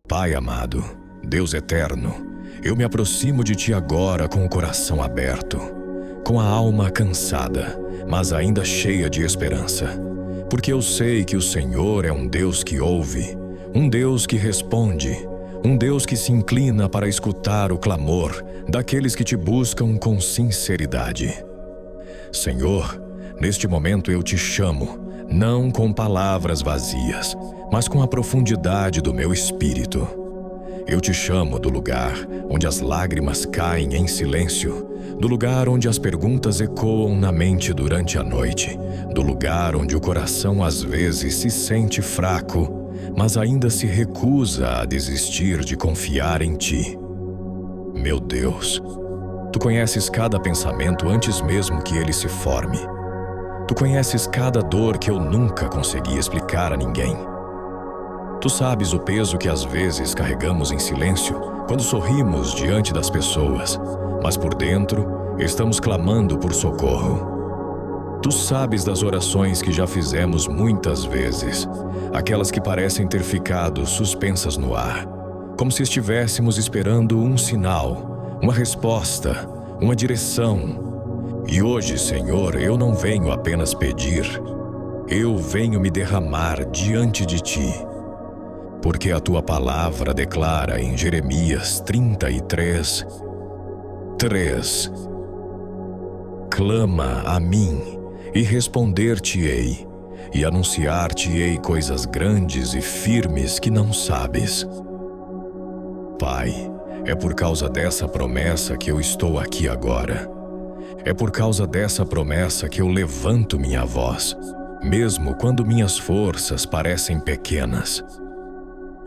Pai amado, Deus eterno, eu me aproximo de Ti agora com o coração aberto, com a alma cansada, mas ainda cheia de esperança, porque eu sei que o Senhor é um Deus que ouve, um Deus que responde, um Deus que se inclina para escutar o clamor daqueles que Te buscam com sinceridade. Senhor, neste momento eu Te chamo, não com palavras vazias, mas com a profundidade do meu espírito. Eu Te chamo do lugar onde as lágrimas caem em silêncio, do lugar onde as perguntas ecoam na mente durante a noite, do lugar onde o coração às vezes se sente fraco, mas ainda se recusa a desistir de confiar em Ti. Meu Deus, Tu conheces cada pensamento antes mesmo que ele se forme. Tu conheces cada dor que eu nunca consegui explicar a ninguém. Tu sabes o peso que às vezes carregamos em silêncio quando sorrimos diante das pessoas, mas por dentro estamos clamando por socorro. Tu sabes das orações que já fizemos muitas vezes, aquelas que parecem ter ficado suspensas no ar, como se estivéssemos esperando um sinal, uma resposta, uma direção. E hoje, Senhor, eu não venho apenas pedir, eu venho me derramar diante de Ti. Porque a Tua palavra declara em Jeremias 33, 3: Clama a mim e responder-te-ei, e anunciar-te-ei coisas grandes e firmes que não sabes. Pai, é por causa dessa promessa que eu estou aqui agora. É por causa dessa promessa que eu levanto minha voz, mesmo quando minhas forças parecem pequenas.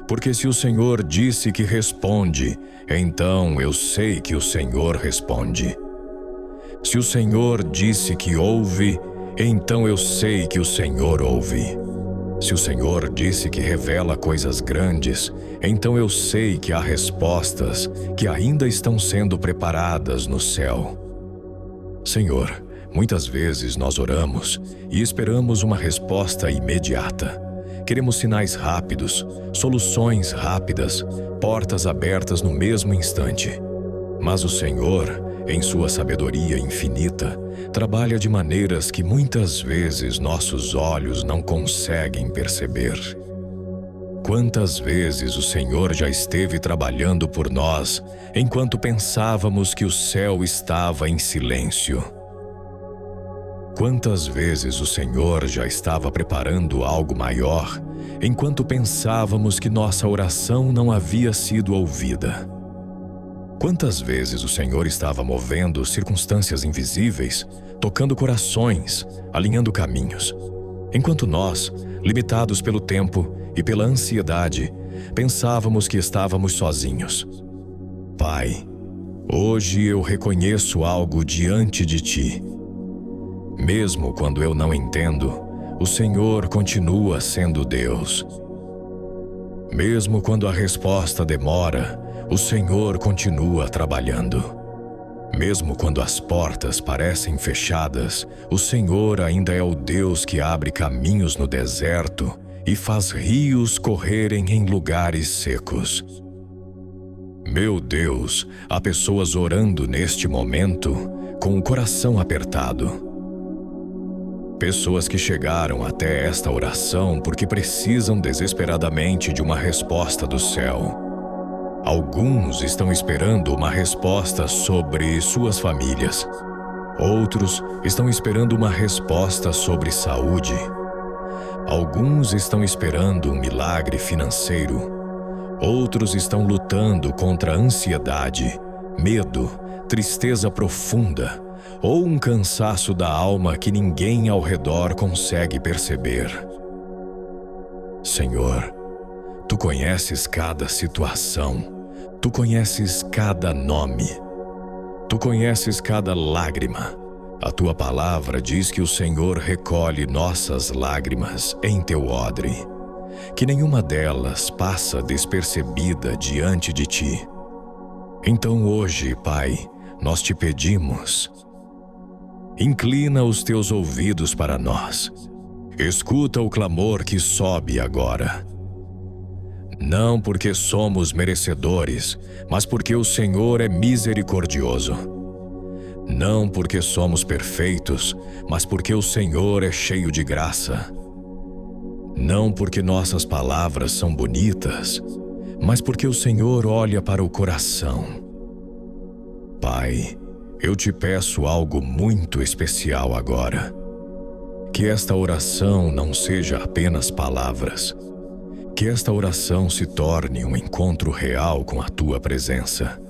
Porque se o Senhor disse que responde, então eu sei que o Senhor responde. Se o Senhor disse que ouve, então eu sei que o Senhor ouve. Se o Senhor disse que revela coisas grandes, então eu sei que há respostas que ainda estão sendo preparadas no céu. Senhor, muitas vezes nós oramos e esperamos uma resposta imediata. Queremos sinais rápidos, soluções rápidas, portas abertas no mesmo instante. Mas o Senhor, em sua sabedoria infinita, trabalha de maneiras que muitas vezes nossos olhos não conseguem perceber. Quantas vezes o Senhor já esteve trabalhando por nós, enquanto pensávamos que o céu estava em silêncio? Quantas vezes o Senhor já estava preparando algo maior, enquanto pensávamos que nossa oração não havia sido ouvida? Quantas vezes o Senhor estava movendo circunstâncias invisíveis, tocando corações, alinhando caminhos, enquanto nós, limitados pelo tempo e pela ansiedade, pensávamos que estávamos sozinhos? Pai, hoje eu reconheço algo diante de Ti. Mesmo quando eu não entendo, o Senhor continua sendo Deus. Mesmo quando a resposta demora, o Senhor continua trabalhando. Mesmo quando as portas parecem fechadas, o Senhor ainda é o Deus que abre caminhos no deserto e faz rios correrem em lugares secos. Meu Deus, há pessoas orando neste momento com o coração apertado. Pessoas que chegaram até esta oração porque precisam desesperadamente de uma resposta do céu. Alguns estão esperando uma resposta sobre suas famílias. Outros estão esperando uma resposta sobre saúde. Alguns estão esperando um milagre financeiro. Outros estão lutando contra ansiedade, medo, tristeza profunda, ou um cansaço da alma que ninguém ao redor consegue perceber. Senhor, Tu conheces cada situação, Tu conheces cada nome, Tu conheces cada lágrima. A Tua palavra diz que o Senhor recolhe nossas lágrimas em Teu odre, que nenhuma delas passa despercebida diante de Ti. Então hoje, Pai, nós Te pedimos, inclina os Teus ouvidos para nós. Escuta o clamor que sobe agora. Não porque somos merecedores, mas porque o Senhor é misericordioso. Não porque somos perfeitos, mas porque o Senhor é cheio de graça. Não porque nossas palavras são bonitas, mas porque o Senhor olha para o coração. Pai, eu te peço algo muito especial agora. Que esta oração não seja apenas palavras. Que esta oração se torne um encontro real com a tua presença.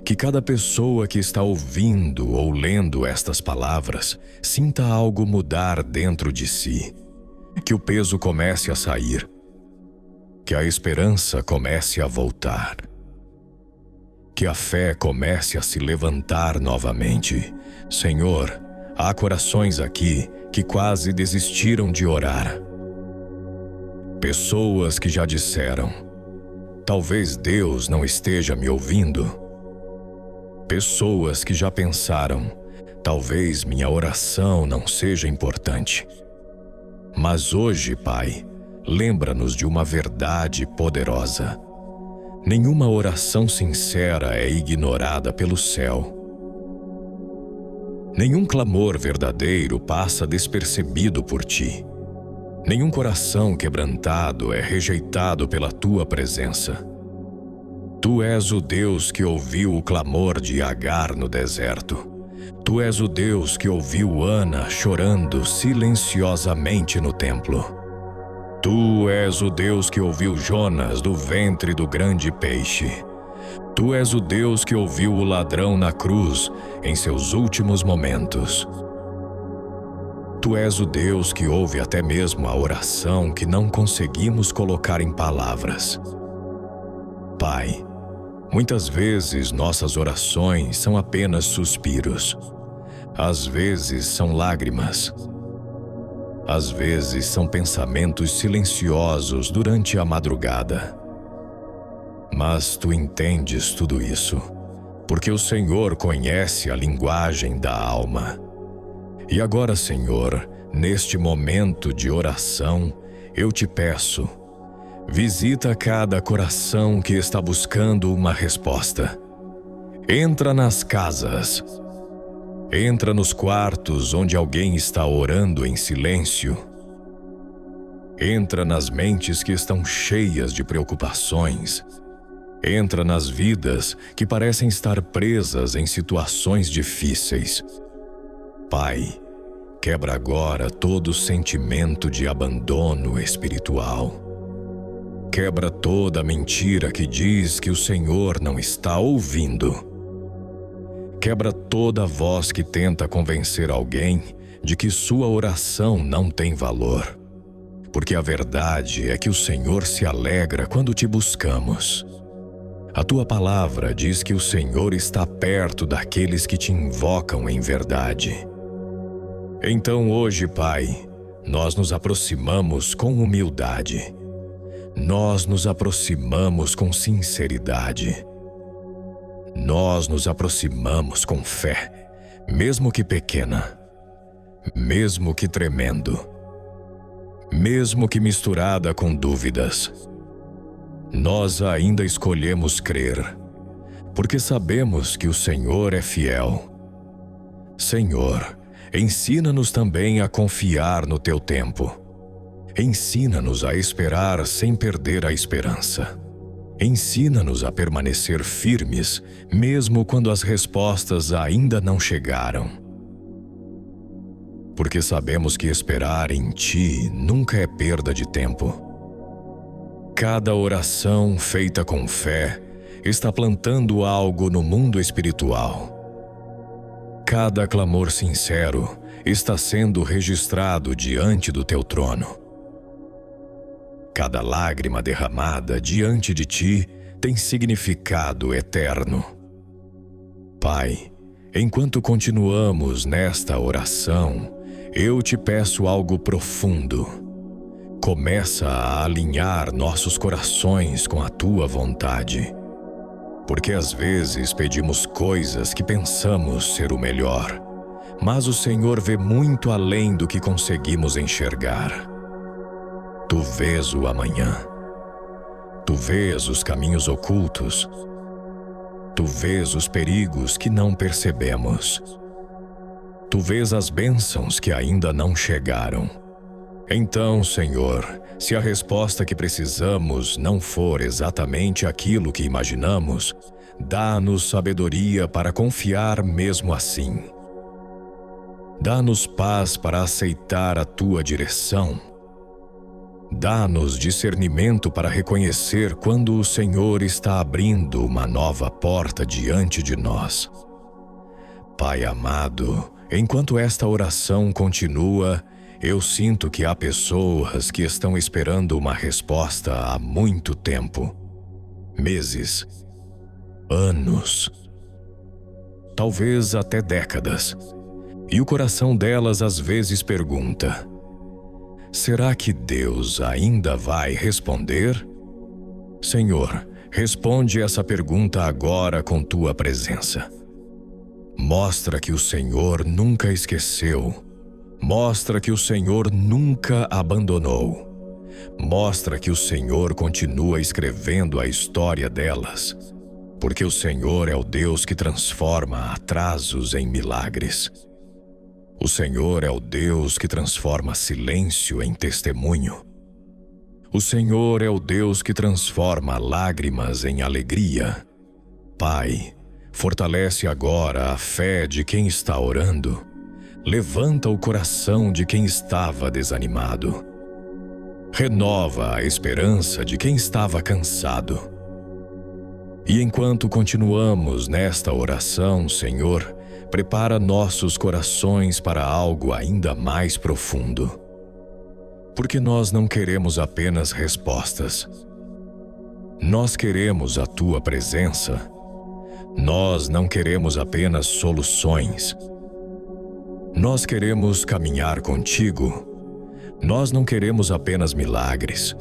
Que cada pessoa que está ouvindo ou lendo estas palavras sinta algo mudar dentro de si. Que o peso comece a sair. Que a esperança comece a voltar. Que a fé comece a se levantar novamente. Senhor, há corações aqui que quase desistiram de orar. Pessoas que já disseram: talvez Deus não esteja me ouvindo. Pessoas que já pensaram: talvez minha oração não seja importante. Mas hoje, Pai, lembra-nos de uma verdade poderosa. Nenhuma oração sincera é ignorada pelo céu. Nenhum clamor verdadeiro passa despercebido por ti. Nenhum coração quebrantado é rejeitado pela tua presença. Tu és o Deus que ouviu o clamor de Agar no deserto. Tu és o Deus que ouviu Ana chorando silenciosamente no templo. Tu és o Deus que ouviu Jonas do ventre do grande peixe. Tu és o Deus que ouviu o ladrão na cruz em seus últimos momentos. Tu és o Deus que ouve até mesmo a oração que não conseguimos colocar em palavras. Pai, muitas vezes nossas orações são apenas suspiros. Às vezes são lágrimas. Às vezes são pensamentos silenciosos durante a madrugada. Mas tu entendes tudo isso, porque o Senhor conhece a linguagem da alma. E agora, Senhor, neste momento de oração, eu te peço, visita cada coração que está buscando uma resposta. Entra nas casas. Entra nos quartos onde alguém está orando em silêncio. Entra nas mentes que estão cheias de preocupações. Entra nas vidas que parecem estar presas em situações difíceis. Pai, quebra agora todo sentimento de abandono espiritual. Quebra toda mentira que diz que o Senhor não está ouvindo. Quebra toda voz que tenta convencer alguém de que sua oração não tem valor. Porque a verdade é que o Senhor se alegra quando te buscamos. A tua palavra diz que o Senhor está perto daqueles que te invocam em verdade. Então hoje, Pai, nós nos aproximamos com humildade. Nós nos aproximamos com sinceridade. Nós nos aproximamos com fé, mesmo que pequena, mesmo que tremendo, mesmo que misturada com dúvidas. Nós ainda escolhemos crer, porque sabemos que o Senhor é fiel. Senhor, ensina-nos também a confiar no teu tempo. Ensina-nos a esperar sem perder a esperança. Ensina-nos a permanecer firmes, mesmo quando as respostas ainda não chegaram. Porque sabemos que esperar em Ti nunca é perda de tempo. Cada oração feita com fé está plantando algo no mundo espiritual. Cada clamor sincero está sendo registrado diante do Teu trono. Cada lágrima derramada diante de Ti tem significado eterno. Pai, enquanto continuamos nesta oração, eu te peço algo profundo. Começa a alinhar nossos corações com a Tua vontade. Porque às vezes pedimos coisas que pensamos ser o melhor, mas o Senhor vê muito além do que conseguimos enxergar. Tu vês o amanhã. Tu vês os caminhos ocultos. Tu vês os perigos que não percebemos. Tu vês as bênçãos que ainda não chegaram. Então, Senhor, se a resposta que precisamos não for exatamente aquilo que imaginamos, dá-nos sabedoria para confiar mesmo assim. Dá-nos paz para aceitar a Tua direção. Dá-nos discernimento para reconhecer quando o Senhor está abrindo uma nova porta diante de nós. Pai amado, enquanto esta oração continua, eu sinto que há pessoas que estão esperando uma resposta há muito tempo. Meses, anos, talvez até décadas. E o coração delas às vezes pergunta: será que Deus ainda vai responder? Senhor, responde essa pergunta agora com Tua presença. Mostra que o Senhor nunca esqueceu. Mostra que o Senhor nunca abandonou. Mostra que o Senhor continua escrevendo a história delas. Porque o Senhor é o Deus que transforma atrasos em milagres. O Senhor é o Deus que transforma silêncio em testemunho. O Senhor é o Deus que transforma lágrimas em alegria. Pai, fortalece agora a fé de quem está orando. Levanta o coração de quem estava desanimado. Renova a esperança de quem estava cansado. E enquanto continuamos nesta oração, Senhor, prepara nossos corações para algo ainda mais profundo. Porque nós não queremos apenas respostas. Nós queremos a Tua presença. Nós não queremos apenas soluções. Nós queremos caminhar contigo. Nós não queremos apenas milagres.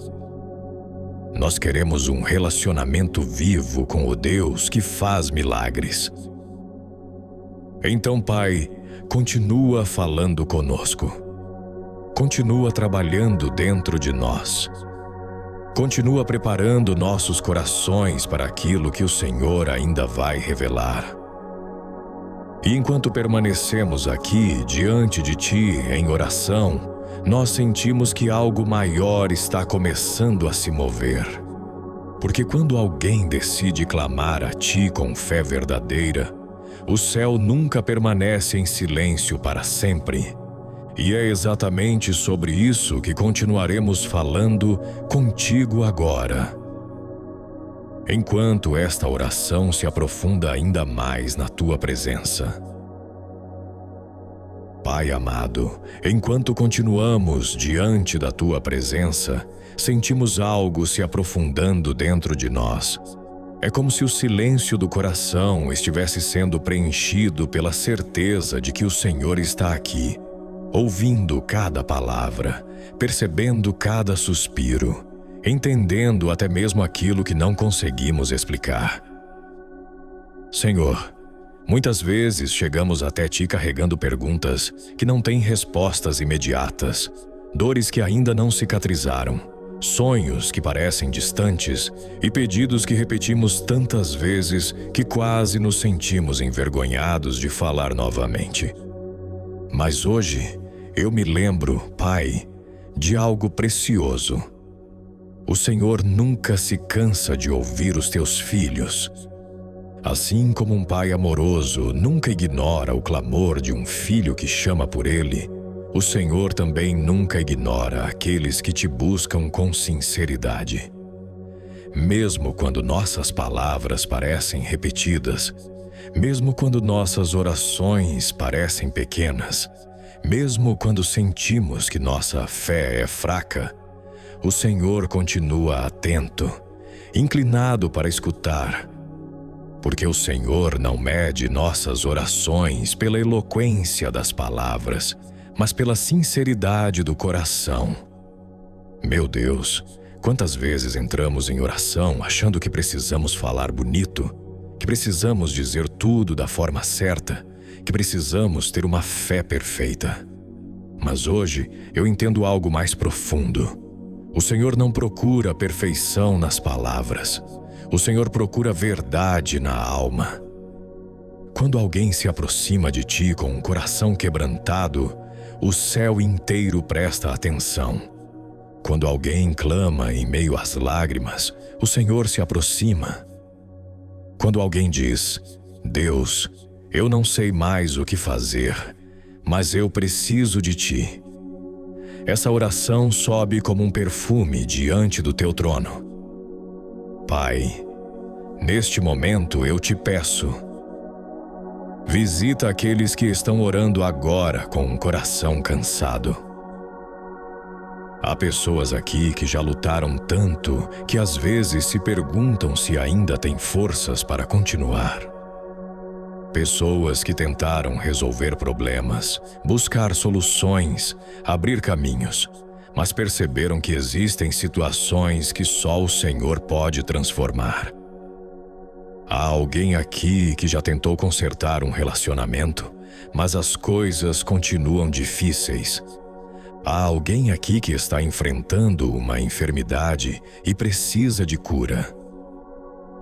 Nós queremos um relacionamento vivo com o Deus que faz milagres. Então, Pai, continua falando conosco. Continua trabalhando dentro de nós. Continua preparando nossos corações para aquilo que o Senhor ainda vai revelar. E enquanto permanecemos aqui diante de Ti em oração, nós sentimos que algo maior está começando a se mover. Porque quando alguém decide clamar a Ti com fé verdadeira, o céu nunca permanece em silêncio para sempre. E é exatamente sobre isso que continuaremos falando contigo agora. Enquanto esta oração se aprofunda ainda mais na Tua presença. Pai amado, enquanto continuamos diante da Tua presença, sentimos algo se aprofundando dentro de nós. É como se o silêncio do coração estivesse sendo preenchido pela certeza de que o Senhor está aqui, ouvindo cada palavra, percebendo cada suspiro, entendendo até mesmo aquilo que não conseguimos explicar. Senhor, muitas vezes chegamos até Ti carregando perguntas que não têm respostas imediatas, dores que ainda não cicatrizaram, sonhos que parecem distantes e pedidos que repetimos tantas vezes que quase nos sentimos envergonhados de falar novamente. Mas hoje eu me lembro, Pai, de algo precioso. O Senhor nunca se cansa de ouvir os Teus filhos. Assim como um pai amoroso nunca ignora o clamor de um filho que chama por ele, o Senhor também nunca ignora aqueles que Te buscam com sinceridade. Mesmo quando nossas palavras parecem repetidas, mesmo quando nossas orações parecem pequenas, mesmo quando sentimos que nossa fé é fraca, o Senhor continua atento, inclinado para escutar, porque o Senhor não mede nossas orações pela eloquência das palavras, mas pela sinceridade do coração. Meu Deus, quantas vezes entramos em oração achando que precisamos falar bonito, que precisamos dizer tudo da forma certa, que precisamos ter uma fé perfeita. Mas hoje eu entendo algo mais profundo. O Senhor não procura perfeição nas palavras. O Senhor procura verdade na alma. Quando alguém se aproxima de ti com um coração quebrantado, o céu inteiro presta atenção. Quando alguém clama em meio às lágrimas, o Senhor se aproxima. Quando alguém diz: Deus, eu não sei mais o que fazer, mas eu preciso de ti. Essa oração sobe como um perfume diante do teu trono. Pai, neste momento eu te peço, visita aqueles que estão orando agora com um coração cansado. Há pessoas aqui que já lutaram tanto que às vezes se perguntam se ainda têm forças para continuar. Pessoas que tentaram resolver problemas, buscar soluções, abrir caminhos, mas perceberam que existem situações que só o Senhor pode transformar. Há alguém aqui que já tentou consertar um relacionamento, mas as coisas continuam difíceis. Há alguém aqui que está enfrentando uma enfermidade e precisa de cura.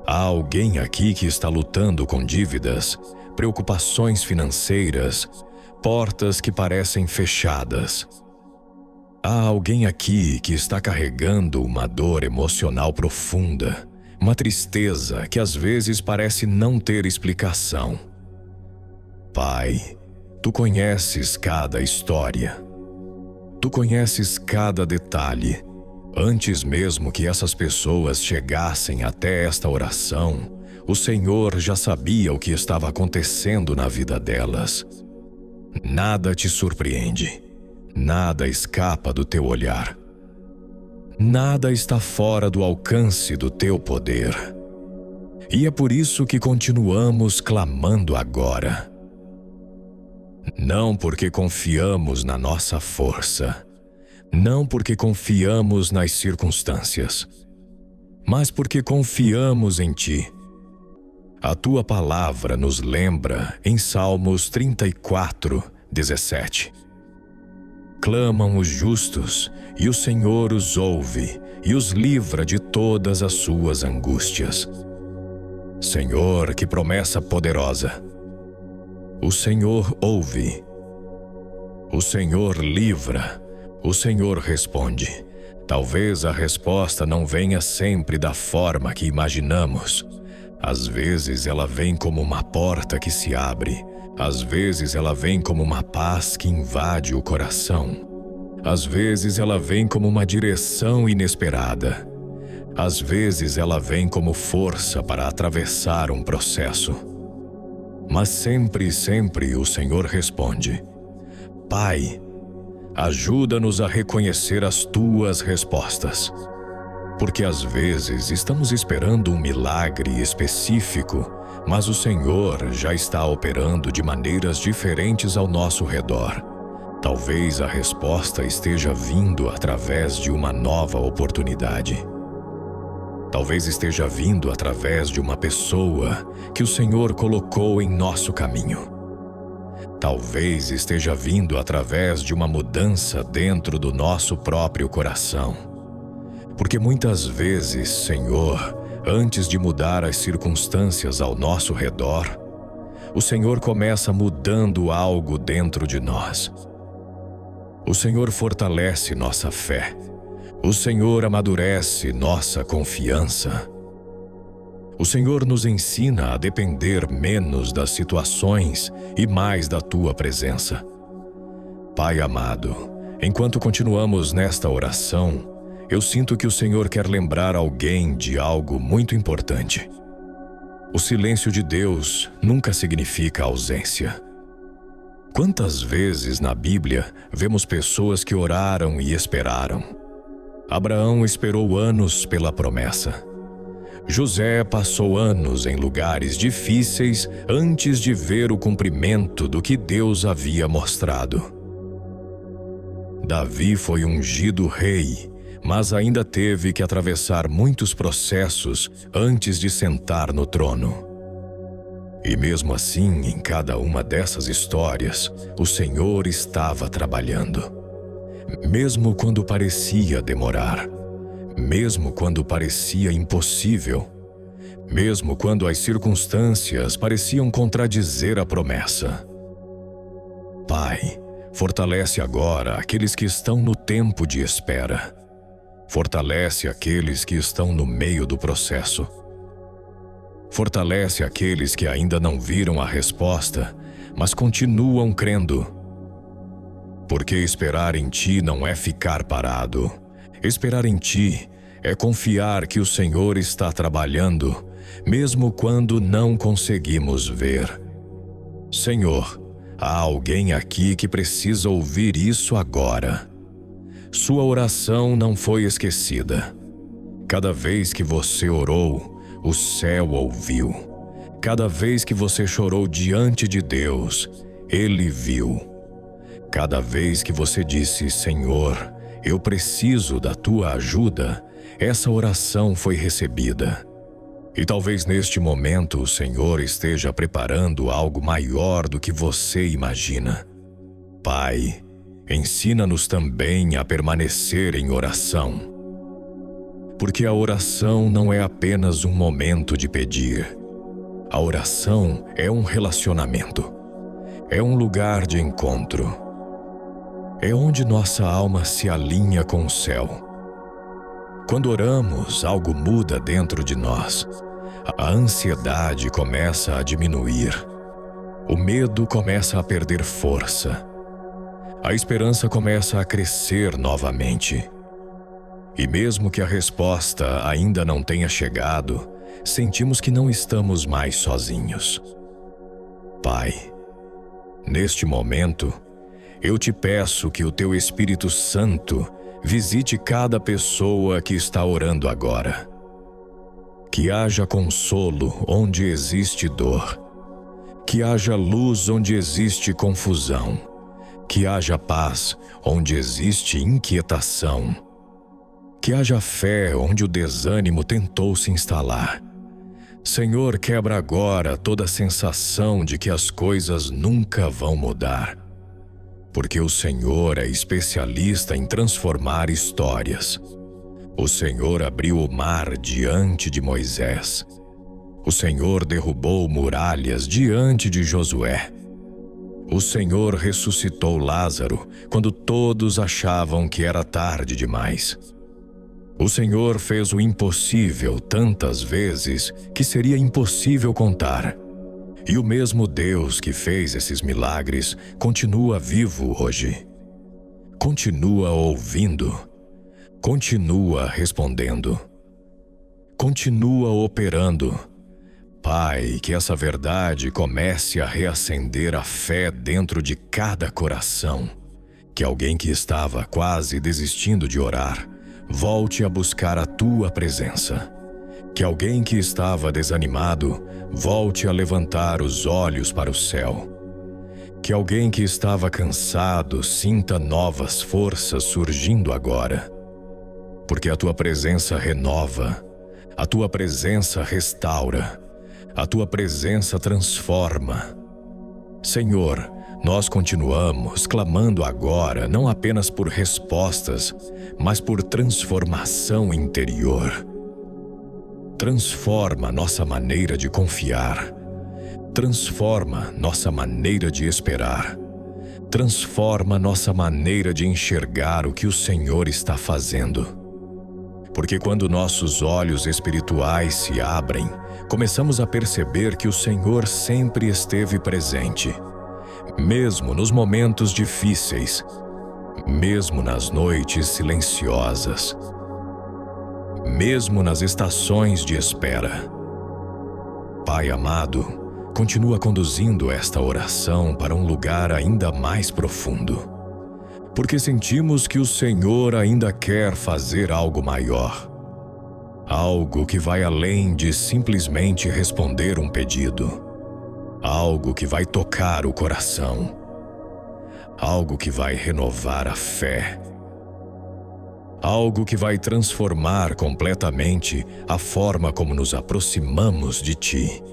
Há alguém aqui que está lutando com dívidas, preocupações financeiras, portas que parecem fechadas. Há alguém aqui que está carregando uma dor emocional profunda, uma tristeza que às vezes parece não ter explicação. Pai, tu conheces cada história. Tu conheces cada detalhe. Antes mesmo que essas pessoas chegassem até esta oração, o Senhor já sabia o que estava acontecendo na vida delas. Nada te surpreende. Nada escapa do teu olhar. Nada está fora do alcance do teu poder. E é por isso que continuamos clamando agora. Não porque confiamos na nossa força, não porque confiamos nas circunstâncias, mas porque confiamos em Ti. A Tua palavra nos lembra em Salmos 34, 17. Clamam os justos, e o Senhor os ouve, e os livra de todas as suas angústias. Senhor, que promessa poderosa! O Senhor ouve. O Senhor livra. O Senhor responde. Talvez a resposta não venha sempre da forma que imaginamos. Às vezes ela vem como uma porta que se abre. Às vezes ela vem como uma paz que invade o coração. Às vezes ela vem como uma direção inesperada. Às vezes ela vem como força para atravessar um processo. Mas sempre, sempre o Senhor responde: Pai, ajuda-nos a reconhecer as Tuas respostas. Porque às vezes estamos esperando um milagre específico, mas o Senhor já está operando de maneiras diferentes ao nosso redor. Talvez a resposta esteja vindo através de uma nova oportunidade. Talvez esteja vindo através de uma pessoa que o Senhor colocou em nosso caminho. Talvez esteja vindo através de uma mudança dentro do nosso próprio coração. Porque muitas vezes, Senhor, antes de mudar as circunstâncias ao nosso redor, o Senhor começa mudando algo dentro de nós. O Senhor fortalece nossa fé. O Senhor amadurece nossa confiança. O Senhor nos ensina a depender menos das situações e mais da Tua presença. Pai amado, enquanto continuamos nesta oração, eu sinto que o Senhor quer lembrar alguém de algo muito importante. O silêncio de Deus nunca significa ausência. Quantas vezes na Bíblia vemos pessoas que oraram e esperaram? Abraão esperou anos pela promessa. José passou anos em lugares difíceis antes de ver o cumprimento do que Deus havia mostrado. Davi foi ungido rei, mas ainda teve que atravessar muitos processos antes de sentar no trono. E mesmo assim, em cada uma dessas histórias, o Senhor estava trabalhando. Mesmo quando parecia demorar, mesmo quando parecia impossível, mesmo quando as circunstâncias pareciam contradizer a promessa. Pai, fortalece agora aqueles que estão no tempo de espera. Fortalece aqueles que estão no meio do processo. Fortalece aqueles que ainda não viram a resposta, mas continuam crendo. Porque esperar em Ti não é ficar parado. Esperar em Ti é confiar que o Senhor está trabalhando, mesmo quando não conseguimos ver. Senhor, há alguém aqui que precisa ouvir isso agora. Sua oração não foi esquecida. Cada vez que você orou, o céu ouviu. Cada vez que você chorou diante de Deus, Ele viu. Cada vez que você disse, Senhor, eu preciso da Tua ajuda, essa oração foi recebida. E talvez neste momento o Senhor esteja preparando algo maior do que você imagina. Pai, ensina-nos também a permanecer em oração. Porque a oração não é apenas um momento de pedir. A oração é um relacionamento. É um lugar de encontro. É onde nossa alma se alinha com o céu. Quando oramos, algo muda dentro de nós. A ansiedade começa a diminuir. O medo começa a perder força. A esperança começa a crescer novamente. E mesmo que a resposta ainda não tenha chegado, sentimos que não estamos mais sozinhos. Pai, neste momento, eu te peço que o Teu Espírito Santo visite cada pessoa que está orando agora. Que haja consolo onde existe dor. Que haja luz onde existe confusão. Que haja paz onde existe inquietação. Que haja fé onde o desânimo tentou se instalar. Senhor, quebra agora toda a sensação de que as coisas nunca vão mudar. Porque o Senhor é especialista em transformar histórias. O Senhor abriu o mar diante de Moisés. O Senhor derrubou muralhas diante de Josué. O Senhor ressuscitou Lázaro quando todos achavam que era tarde demais. O Senhor fez o impossível tantas vezes que seria impossível contar. E o mesmo Deus que fez esses milagres continua vivo hoje. Continua ouvindo. Continua respondendo. Continua operando. Pai, que essa verdade comece a reacender a fé dentro de cada coração. Que alguém que estava quase desistindo de orar, volte a buscar a Tua presença. Que alguém que estava desanimado, volte a levantar os olhos para o céu. Que alguém que estava cansado sinta novas forças surgindo agora. Porque a Tua presença renova, a Tua presença restaura, a Tua presença transforma. Senhor, nós continuamos clamando agora não apenas por respostas, mas por transformação interior. Transforma nossa maneira de confiar. Transforma nossa maneira de esperar. Transforma nossa maneira de enxergar o que o Senhor está fazendo. Porque quando nossos olhos espirituais se abrem, começamos a perceber que o Senhor sempre esteve presente, mesmo nos momentos difíceis, mesmo nas noites silenciosas, mesmo nas estações de espera. Pai amado, continua conduzindo esta oração para um lugar ainda mais profundo, porque sentimos que o Senhor ainda quer fazer algo maior. Algo que vai além de simplesmente responder um pedido. Algo que vai tocar o coração. Algo que vai renovar a fé. Algo que vai transformar completamente a forma como nos aproximamos de Ti.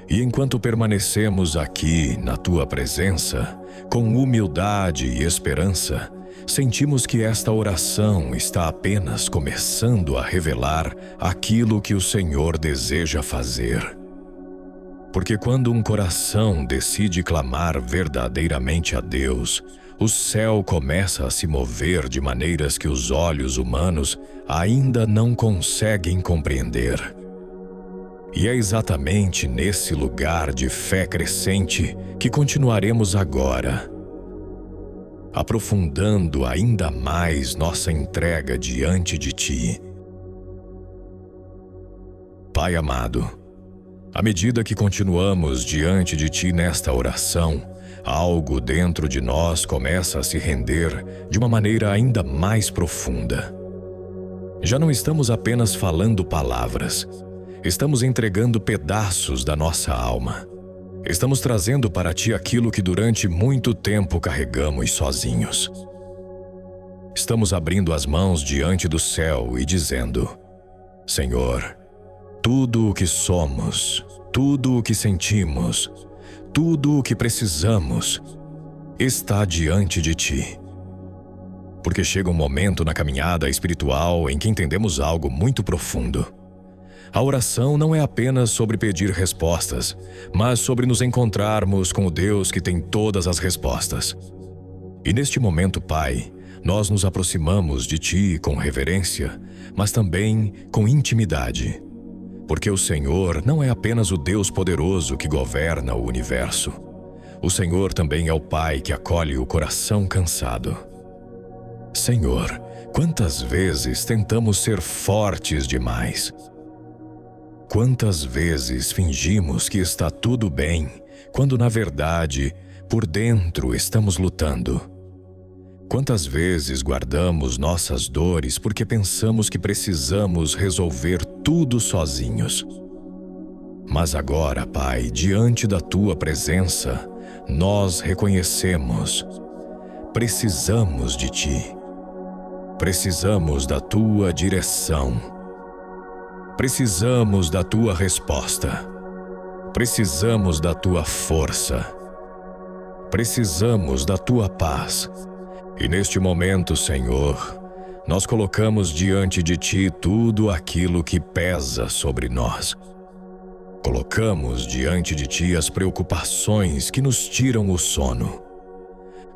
E enquanto permanecemos aqui na Tua presença, com humildade e esperança, sentimos que esta oração está apenas começando a revelar aquilo que o Senhor deseja fazer. Porque quando um coração decide clamar verdadeiramente a Deus, o céu começa a se mover de maneiras que os olhos humanos ainda não conseguem compreender. E é exatamente nesse lugar de fé crescente que continuaremos agora, aprofundando ainda mais nossa entrega diante de Ti. Pai amado, à medida que continuamos diante de Ti nesta oração, algo dentro de nós começa a se render de uma maneira ainda mais profunda. Já não estamos apenas falando palavras, estamos entregando pedaços da nossa alma. Estamos trazendo para Ti aquilo que durante muito tempo carregamos sozinhos. Estamos abrindo as mãos diante do céu e dizendo: Senhor, tudo o que somos, tudo o que sentimos, tudo o que precisamos, está diante de Ti. Porque chega um momento na caminhada espiritual em que entendemos algo muito profundo. A oração não é apenas sobre pedir respostas, mas sobre nos encontrarmos com o Deus que tem todas as respostas. E neste momento, Pai, nós nos aproximamos de Ti com reverência, mas também com intimidade. Porque o Senhor não é apenas o Deus poderoso que governa o universo. O Senhor também é o Pai que acolhe o coração cansado. Senhor, quantas vezes tentamos ser fortes demais? Quantas vezes fingimos que está tudo bem, quando na verdade, por dentro estamos lutando? Quantas vezes guardamos nossas dores porque pensamos que precisamos resolver tudo sozinhos? Mas agora, Pai, diante da Tua presença, nós reconhecemos: precisamos de Ti. Precisamos da Tua direção. Precisamos da Tua resposta. Precisamos da Tua força. Precisamos da Tua paz. E neste momento, Senhor, nós colocamos diante de Ti tudo aquilo que pesa sobre nós. Colocamos diante de Ti as preocupações que nos tiram o sono.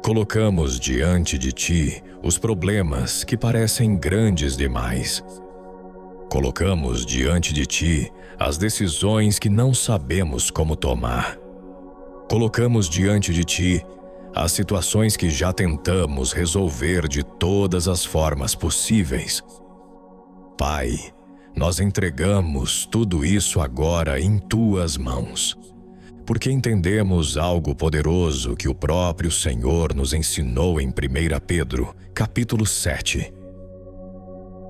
Colocamos diante de Ti os problemas que parecem grandes demais. Colocamos diante de Ti as decisões que não sabemos como tomar. Colocamos diante de Ti as situações que já tentamos resolver de todas as formas possíveis. Pai, nós entregamos tudo isso agora em Tuas mãos, porque entendemos algo poderoso que o próprio Senhor nos ensinou em 1 Pedro, capítulo 7.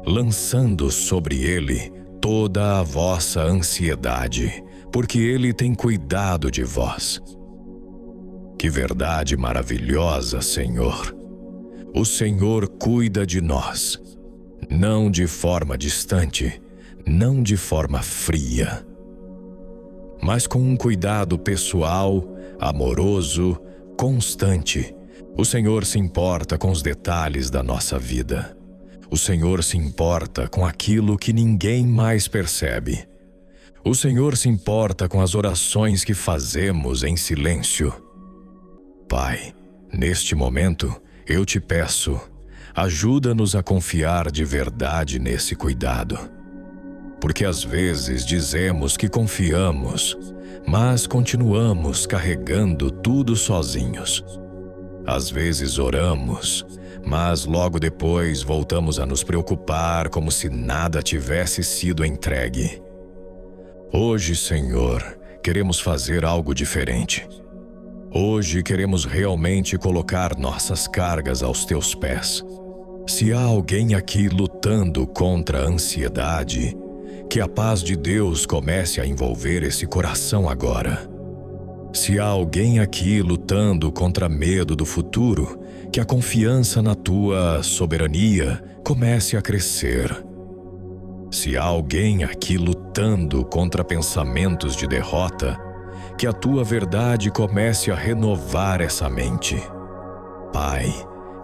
Lançando sobre Ele toda a vossa ansiedade, porque Ele tem cuidado de vós. Que verdade maravilhosa, Senhor! O Senhor cuida de nós, não de forma distante, não de forma fria, mas com um cuidado pessoal, amoroso, constante. O Senhor se importa com os detalhes da nossa vida. O Senhor se importa com aquilo que ninguém mais percebe. O Senhor se importa com as orações que fazemos em silêncio. Pai, neste momento, eu Te peço, ajuda-nos a confiar de verdade nesse cuidado. Porque às vezes dizemos que confiamos, mas continuamos carregando tudo sozinhos. Às vezes oramos, mas logo depois voltamos a nos preocupar como se nada tivesse sido entregue. Hoje, Senhor, queremos fazer algo diferente. Hoje queremos realmente colocar nossas cargas aos Teus pés. Se há alguém aqui lutando contra a ansiedade, que a paz de Deus comece a envolver esse coração agora. Se há alguém aqui lutando contra medo do futuro, que a confiança na Tua soberania comece a crescer. Se há alguém aqui lutando contra pensamentos de derrota, que a Tua verdade comece a renovar essa mente. Pai,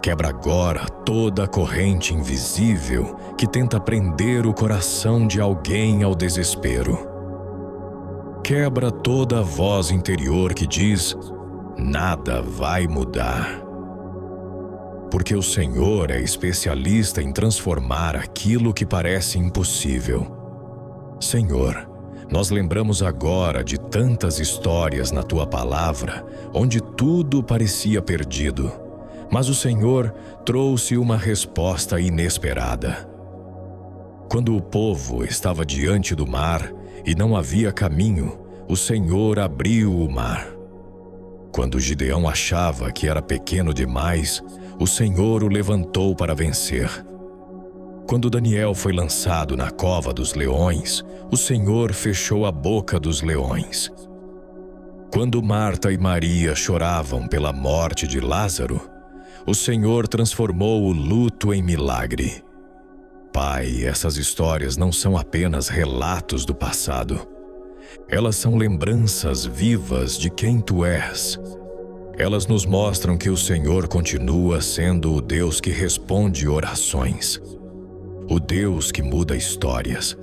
Quebra agora toda a corrente invisível que tenta prender o coração de alguém ao desespero. Quebra toda a voz interior que diz: nada vai mudar. Porque o Senhor é especialista em transformar aquilo que parece impossível. Senhor, nós lembramos agora de tantas histórias na Tua Palavra, onde tudo parecia perdido, mas o Senhor trouxe uma resposta inesperada. Quando o povo estava diante do mar e não havia caminho, o Senhor abriu o mar. Quando Gideão achava que era pequeno demais, o Senhor o levantou para vencer. Quando Daniel foi lançado na cova dos leões, o Senhor fechou a boca dos leões. Quando Marta e Maria choravam pela morte de Lázaro, o Senhor transformou o luto em milagre. Pai, essas histórias não são apenas relatos do passado. Elas são lembranças vivas de quem Tu és. Elas nos mostram que o Senhor continua sendo o Deus que responde orações, o Deus que muda histórias,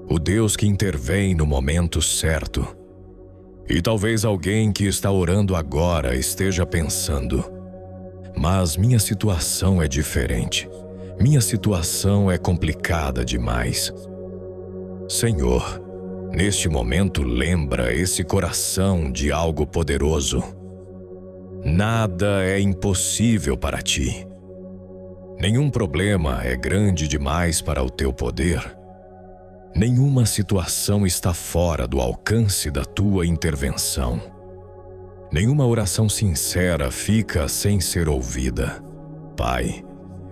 o Deus que intervém no momento certo. E talvez alguém que está orando agora esteja pensando: mas minha situação é diferente. Minha situação é complicada demais. Senhor, neste momento lembra esse coração de algo poderoso. Nada é impossível para Ti. Nenhum problema é grande demais para o Teu poder. Nenhuma situação está fora do alcance da Tua intervenção. Nenhuma oração sincera fica sem ser ouvida. Pai,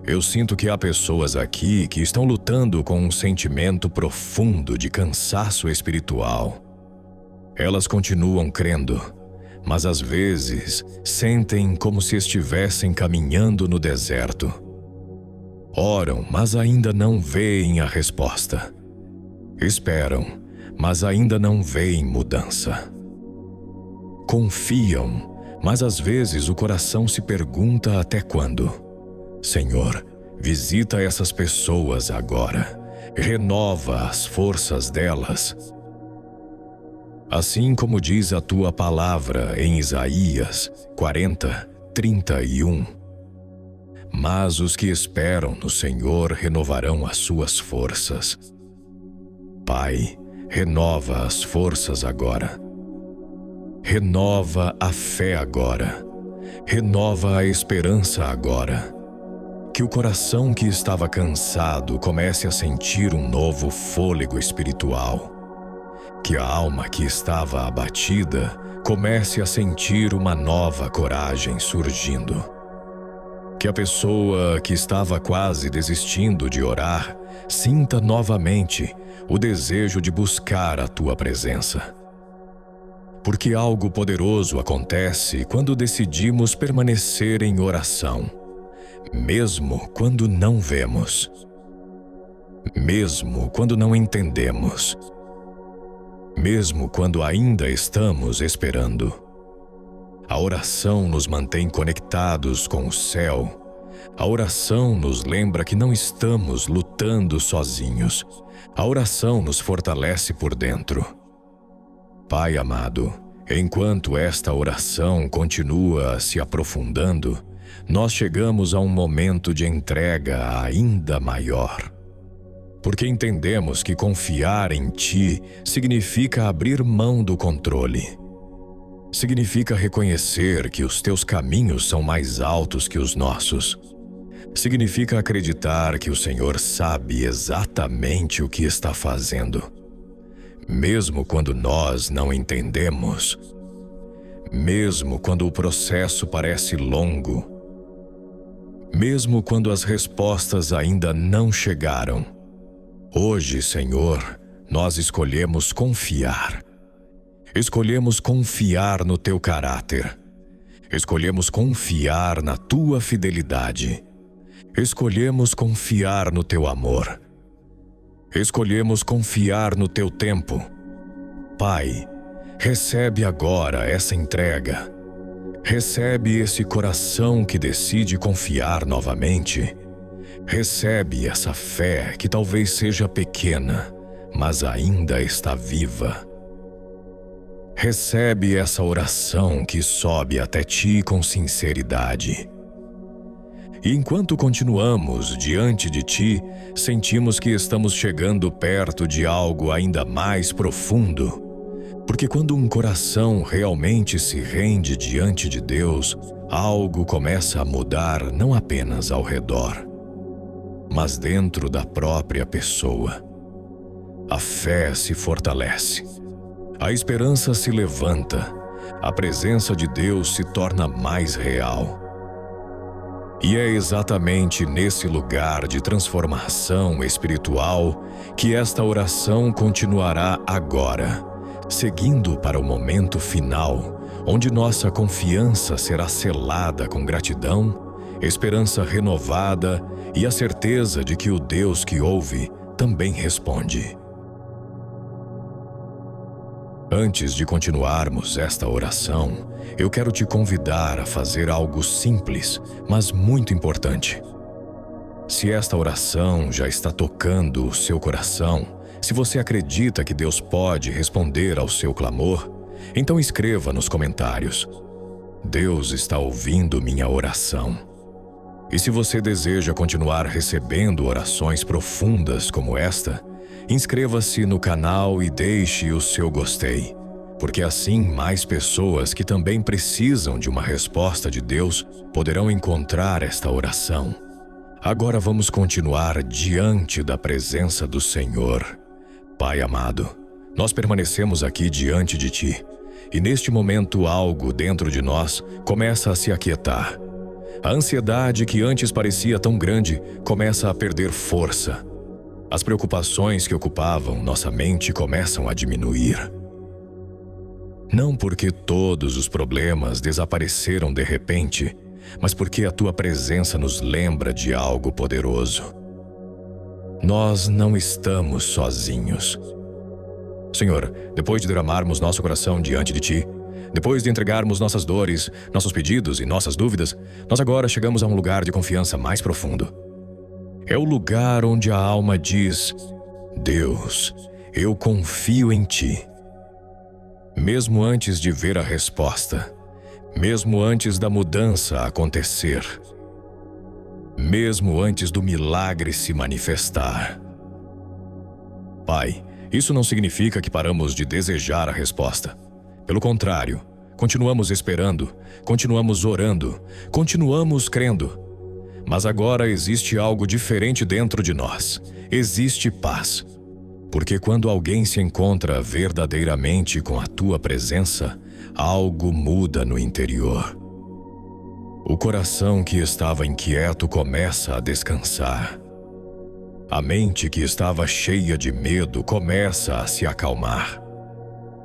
eu sinto que há pessoas aqui que estão lutando com um sentimento profundo de cansaço espiritual. Elas continuam crendo, mas às vezes sentem como se estivessem caminhando no deserto. Oram, mas ainda não veem a resposta. Esperam, mas ainda não veem mudança. Confiam, mas às vezes o coração se pergunta até quando. Senhor, visita essas pessoas agora. Renova as forças delas. Assim como diz a Tua Palavra em Isaías 40:31. Mas os que esperam no Senhor renovarão as suas forças. Pai, renova as forças agora. Renova a fé agora. Renova a esperança agora. Que o coração que estava cansado comece a sentir um novo fôlego espiritual. Que a alma que estava abatida comece a sentir uma nova coragem surgindo. Que a pessoa que estava quase desistindo de orar sinta novamente o desejo de buscar a Tua presença. Porque algo poderoso acontece quando decidimos permanecer em oração, mesmo quando não vemos, mesmo quando não entendemos, mesmo quando ainda estamos esperando. A oração nos mantém conectados com o céu. A oração nos lembra que não estamos lutando sozinhos. A oração nos fortalece por dentro. Pai amado, enquanto esta oração continua se aprofundando, nós chegamos a um momento de entrega ainda maior. Porque entendemos que confiar em Ti significa abrir mão do controle. Significa reconhecer que os Teus caminhos são mais altos que os nossos. Significa acreditar que o Senhor sabe exatamente o que está fazendo. Mesmo quando nós não entendemos. Mesmo quando o processo parece longo. Mesmo quando as respostas ainda não chegaram. Hoje, Senhor, nós escolhemos confiar. Escolhemos confiar no Teu caráter. Escolhemos confiar na Tua fidelidade. Escolhemos confiar no Teu amor. Escolhemos confiar no Teu tempo. Pai, recebe agora essa entrega. Recebe esse coração que decide confiar novamente. Recebe essa fé que talvez seja pequena, mas ainda está viva. Recebe essa oração que sobe até ti com sinceridade. E enquanto continuamos diante de ti, sentimos que estamos chegando perto de algo ainda mais profundo. Porque quando um coração realmente se rende diante de Deus, algo começa a mudar não apenas ao redor, mas dentro da própria pessoa. A fé se fortalece, a esperança se levanta, a presença de Deus se torna mais real. E é exatamente nesse lugar de transformação espiritual que esta oração continuará agora, seguindo para o momento final, onde nossa confiança será selada com gratidão, esperança renovada e a certeza de que o Deus que ouve também responde. Antes de continuarmos esta oração, eu quero te convidar a fazer algo simples, mas muito importante. Se esta oração já está tocando o seu coração, se você acredita que Deus pode responder ao seu clamor, então escreva nos comentários: Deus está ouvindo minha oração. E se você deseja continuar recebendo orações profundas como esta, inscreva-se no canal e deixe o seu gostei, porque assim mais pessoas que também precisam de uma resposta de Deus poderão encontrar esta oração. Agora vamos continuar diante da presença do Senhor. Pai amado, nós permanecemos aqui diante de Ti, e neste momento algo dentro de nós começa a se aquietar. A ansiedade que antes parecia tão grande começa a perder força. As preocupações que ocupavam nossa mente começam a diminuir. Não porque todos os problemas desapareceram de repente, mas porque a Tua presença nos lembra de algo poderoso. Nós não estamos sozinhos. Senhor, depois de derramarmos nosso coração diante de Ti, depois de entregarmos nossas dores, nossos pedidos e nossas dúvidas, nós agora chegamos a um lugar de confiança mais profundo. É o lugar onde a alma diz: Deus, eu confio em Ti. Mesmo antes de ver a resposta, mesmo antes da mudança acontecer, mesmo antes do milagre se manifestar. Pai, isso não significa que paramos de desejar a resposta. Pelo contrário, continuamos esperando, continuamos orando, continuamos crendo. Mas agora existe algo diferente dentro de nós. Existe paz. Porque quando alguém se encontra verdadeiramente com a Tua presença, algo muda no interior. O coração que estava inquieto começa a descansar. A mente que estava cheia de medo começa a se acalmar.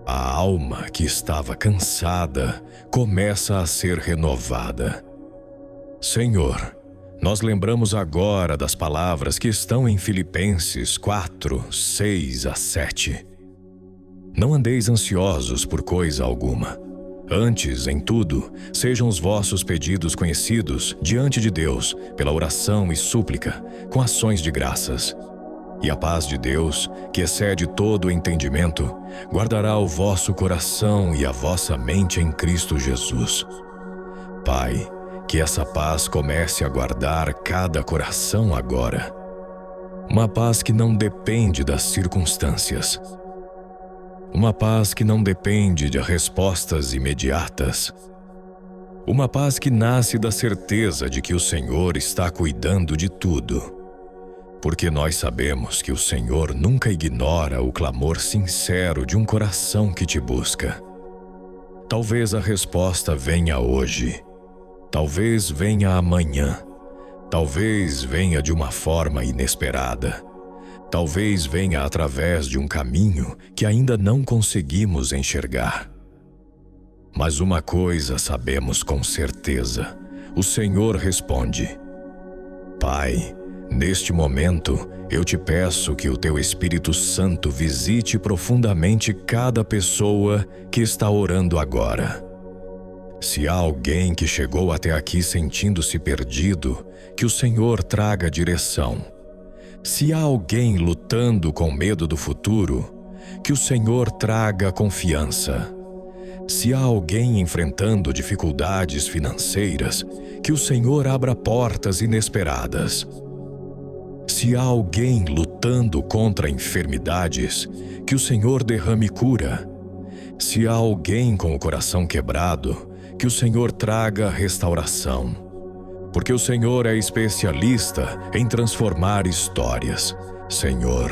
A alma que estava cansada começa a ser renovada. Senhor, nós lembramos agora das palavras que estão em Filipenses 4, 6 a 7. Não andeis ansiosos por coisa alguma. Antes, em tudo, sejam os vossos pedidos conhecidos diante de Deus, pela oração e súplica, com ações de graças. E a paz de Deus, que excede todo o entendimento, guardará o vosso coração e a vossa mente em Cristo Jesus. Pai, que essa paz comece a guardar cada coração agora. Uma paz que não depende das circunstâncias. Uma paz que não depende de respostas imediatas. Uma paz que nasce da certeza de que o Senhor está cuidando de tudo. Porque nós sabemos que o Senhor nunca ignora o clamor sincero de um coração que te busca. Talvez a resposta venha hoje. Talvez venha amanhã. Talvez venha de uma forma inesperada. Talvez venha através de um caminho que ainda não conseguimos enxergar. Mas uma coisa sabemos com certeza: o Senhor responde. Pai, neste momento, eu te peço que o Teu Espírito Santo visite profundamente cada pessoa que está orando agora. Se há alguém que chegou até aqui sentindo-se perdido, que o Senhor traga direção. Se há alguém lutando com medo do futuro, que o Senhor traga confiança. Se há alguém enfrentando dificuldades financeiras, que o Senhor abra portas inesperadas. Se há alguém lutando contra enfermidades, que o Senhor derrame cura. Se há alguém com o coração quebrado, que o Senhor traga restauração. Porque o Senhor é especialista em transformar histórias. Senhor,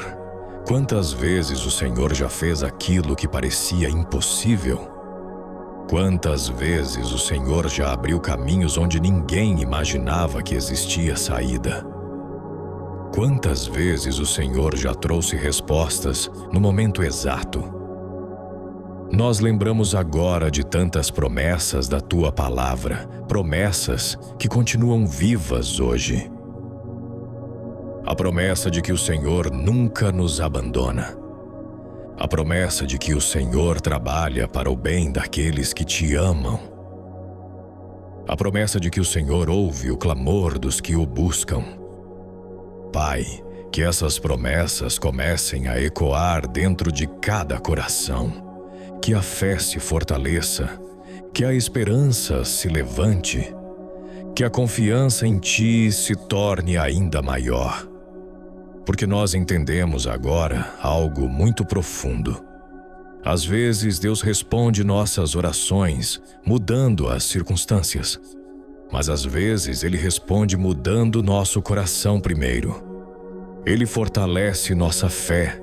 quantas vezes o Senhor já fez aquilo que parecia impossível? Quantas vezes o Senhor já abriu caminhos onde ninguém imaginava que existia saída? Quantas vezes o Senhor já trouxe respostas no momento exato? Nós lembramos agora de tantas promessas da Tua Palavra, promessas que continuam vivas hoje. A promessa de que o Senhor nunca nos abandona. A promessa de que o Senhor trabalha para o bem daqueles que Te amam. A promessa de que o Senhor ouve o clamor dos que o buscam. Pai, que essas promessas comecem a ecoar dentro de cada coração. Que a fé se fortaleça, que a esperança se levante, que a confiança em Ti se torne ainda maior. Porque nós entendemos agora algo muito profundo. Às vezes Deus responde nossas orações, mudando as circunstâncias. Mas às vezes Ele responde mudando nosso coração primeiro. Ele fortalece nossa fé.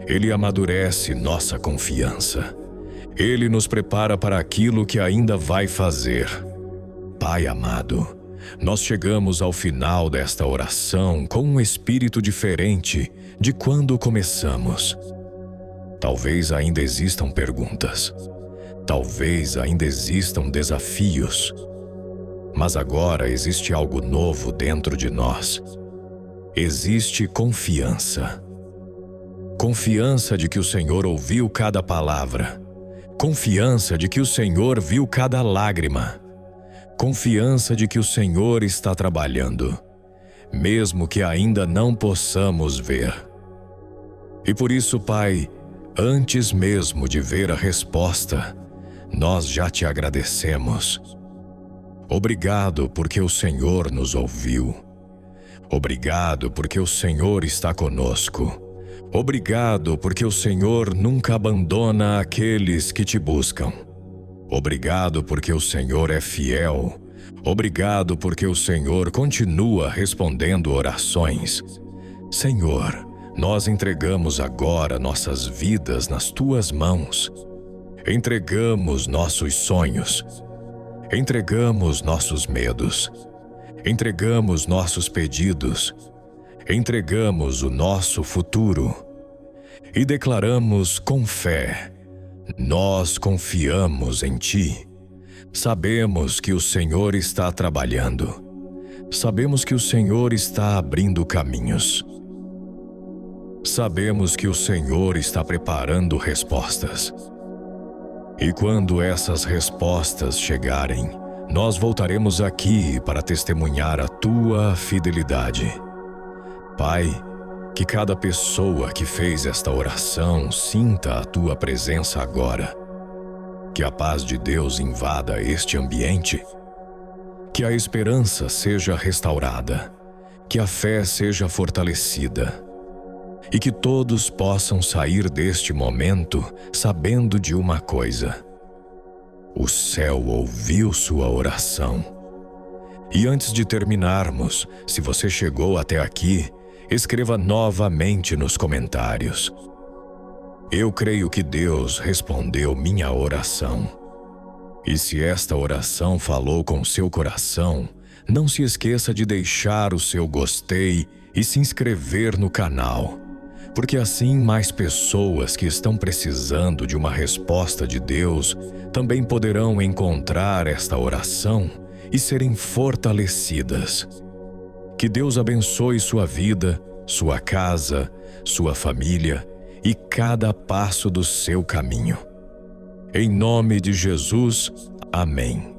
Ele amadurece nossa confiança. Ele nos prepara para aquilo que ainda vai fazer. Pai amado, nós chegamos ao final desta oração com um espírito diferente de quando começamos. Talvez ainda existam perguntas. Talvez ainda existam desafios. Mas agora existe algo novo dentro de nós. Existe confiança. Confiança de que o Senhor ouviu cada palavra. Confiança de que o Senhor viu cada lágrima. Confiança de que o Senhor está trabalhando, mesmo que ainda não possamos ver. E por isso, Pai, antes mesmo de ver a resposta, nós já Te agradecemos. Obrigado porque o Senhor nos ouviu. Obrigado porque o Senhor está conosco. Obrigado porque o Senhor nunca abandona aqueles que Te buscam. Obrigado porque o Senhor é fiel. Obrigado porque o Senhor continua respondendo orações. Senhor, nós entregamos agora nossas vidas nas Tuas mãos. Entregamos nossos sonhos. Entregamos nossos medos. Entregamos nossos pedidos. Entregamos o nosso futuro e declaramos com fé: nós confiamos em Ti. Sabemos que o Senhor está trabalhando. Sabemos que o Senhor está abrindo caminhos. Sabemos que o Senhor está preparando respostas. E quando essas respostas chegarem, nós voltaremos aqui para testemunhar a Tua fidelidade. Pai, que cada pessoa que fez esta oração sinta a Tua presença agora. Que a paz de Deus invada este ambiente. Que a esperança seja restaurada. Que a fé seja fortalecida. E que todos possam sair deste momento sabendo de uma coisa: o céu ouviu sua oração. E antes de terminarmos, se você chegou até aqui, escreva novamente nos comentários: eu creio que Deus respondeu minha oração. E se esta oração falou com seu coração, não se esqueça de deixar o seu gostei e se inscrever no canal, porque assim mais pessoas que estão precisando de uma resposta de Deus também poderão encontrar esta oração e serem fortalecidas. Que Deus abençoe sua vida, sua casa, sua família e cada passo do seu caminho. Em nome de Jesus, Amém.